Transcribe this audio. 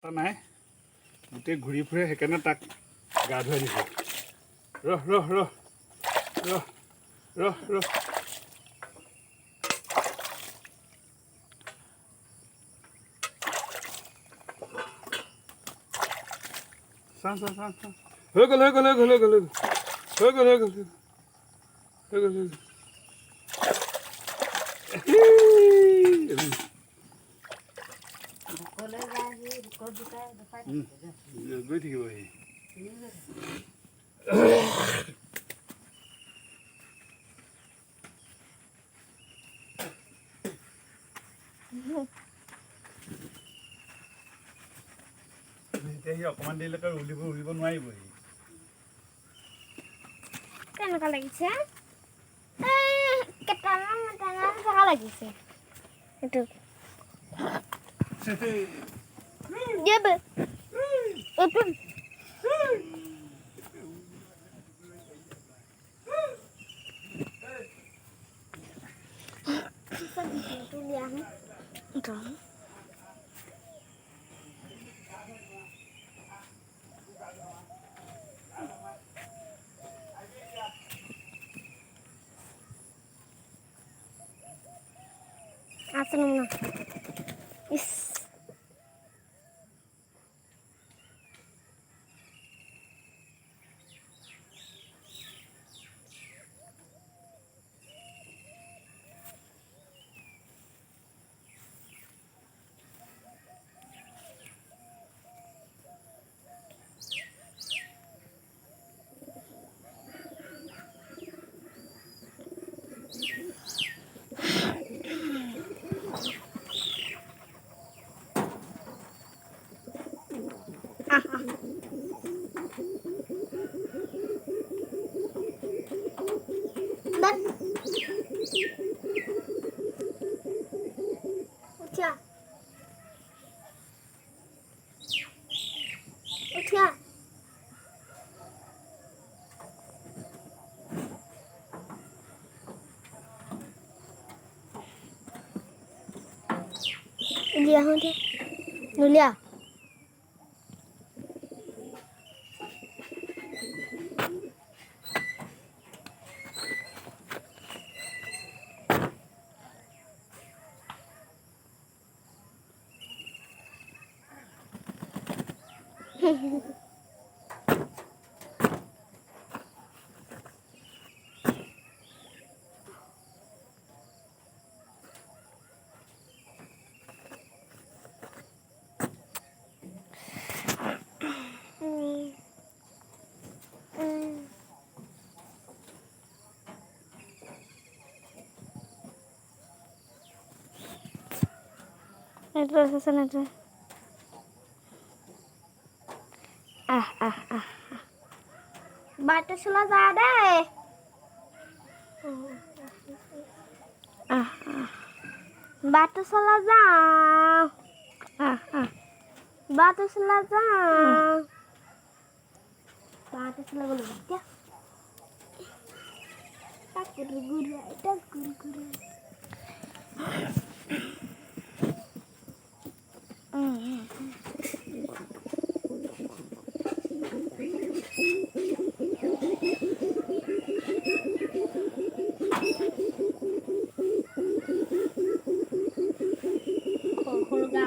নাই গোটেই ঘূৰি ফুৰে সেইকাৰণে তাক গা ধুৱাই দিছোঁ ৰহ ৰহ ৰহ ৰহ ৰহ ৰহ চাওঁ চাওঁ চাওঁ চাওঁ হৈ গ'ল হৈ গ'ল হৈ গ'ল হৈ গ'ল হৈ গ'ল হৈ গ'ল হৈ গ'ল হৈ গ'ল গৈ থাকিব সি এতিয়া সি অকণমান দেৰিলৈকে উৰিব নোৱাৰিব সি কেনেকুৱা লাগিছে কেইটামান জেগা লাগিছে এইটো এইটো asal mana is utia Nulia hon Nulia Itu sana aja. Batu selas ada. Batu selas Batu selas Batu selas boleh ya. Tak guru-guru, tak guru-guru. Hulga.